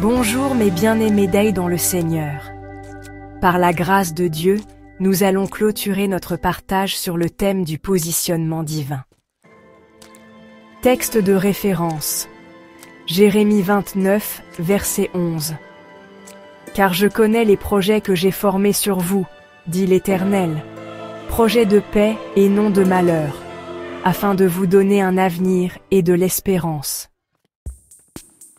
Bonjour mes bien-aimés dans le Seigneur. Par la grâce de Dieu, nous allons clôturer notre partage sur le thème du positionnement divin. Texte de référence. Jérémie 29, verset 11. Car je connais les projets que j'ai formés sur vous, dit l'Éternel, projets de paix et non de malheur, afin de vous donner un avenir et de l'espérance.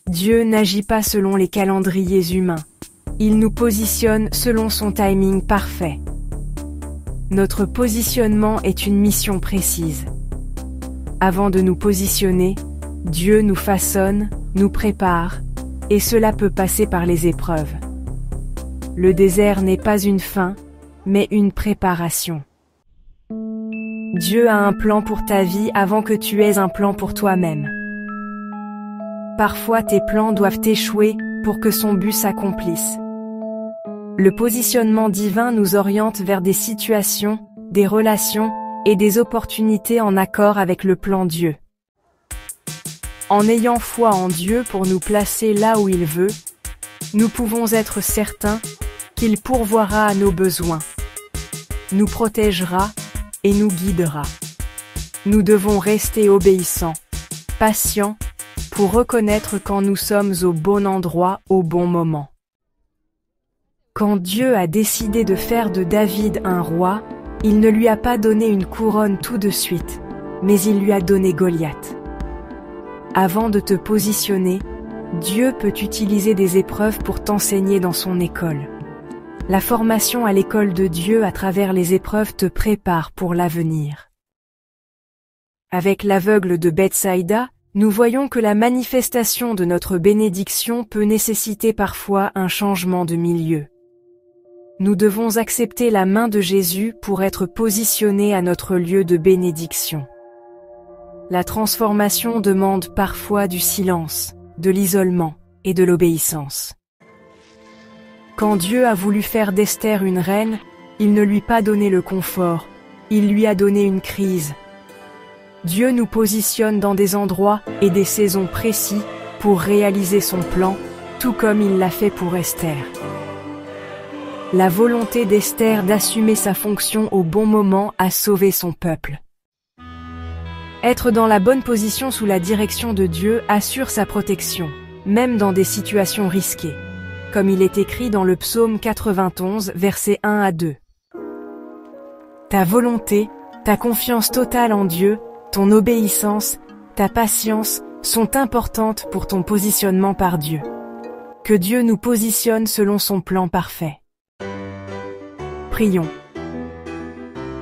Dieu n'agit pas selon les calendriers humains. Il nous positionne selon son timing parfait. Notre positionnement est une mission précise. Avant de nous positionner, Dieu nous façonne, nous prépare, et cela peut passer par les épreuves. Le désert n'est pas une fin, mais une préparation. Dieu a un plan pour ta vie avant que tu aies un plan pour toi-même. Parfois tes plans doivent échouer pour que son but s'accomplisse. Le positionnement divin nous oriente vers des situations, des relations et des opportunités en accord avec le plan Dieu. En ayant foi en Dieu pour nous placer là où il veut, nous pouvons être certains qu'il pourvoira à nos besoins, nous protégera et nous guidera. Nous devons rester obéissants, patients, pour reconnaître quand nous sommes au bon endroit au bon moment. Quand Dieu a décidé de faire de David un roi, il ne lui a pas donné une couronne tout de suite, mais il lui a donné Goliath. Avant de te positionner, Dieu peut utiliser des épreuves pour t'enseigner dans son école. La formation à l'école de Dieu à travers les épreuves te prépare pour l'avenir. Avec l'aveugle de Bethsaïda, nous voyons que la manifestation de notre bénédiction peut nécessiter parfois un changement de milieu. Nous devons accepter la main de Jésus pour être positionnés à notre lieu de bénédiction. La transformation demande parfois du silence, de l'isolement et de l'obéissance. Quand Dieu a voulu faire d'Esther une reine, il ne lui a pas donné le confort, il lui a donné une crise. Dieu nous positionne dans des endroits et des saisons précis pour réaliser son plan, tout comme il l'a fait pour Esther. La volonté d'Esther d'assumer sa fonction au bon moment a sauvé son peuple. Être dans la bonne position sous la direction de Dieu assure sa protection, même dans des situations risquées, comme il est écrit dans le psaume 91, versets 1 à 2. Ta volonté, ta confiance totale en Dieu, ton obéissance, ta patience sont importantes pour ton positionnement par Dieu. Que Dieu nous positionne selon son plan parfait. Prions.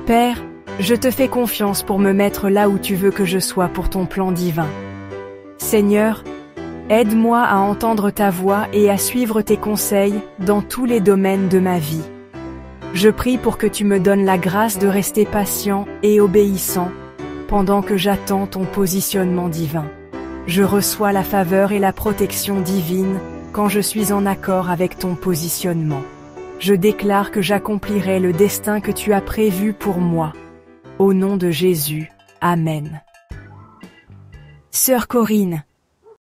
Père, je te fais confiance pour me mettre là où tu veux que je sois pour ton plan divin. Seigneur, aide-moi à entendre ta voix et à suivre tes conseils dans tous les domaines de ma vie. Je prie pour que tu me donnes la grâce de rester patient et obéissant pendant que j'attends ton positionnement divin. Je reçois la faveur et la protection divine quand je suis en accord avec ton positionnement. Je déclare que j'accomplirai le destin que tu as prévu pour moi. Au nom de Jésus, Amen. Sœur Corinne,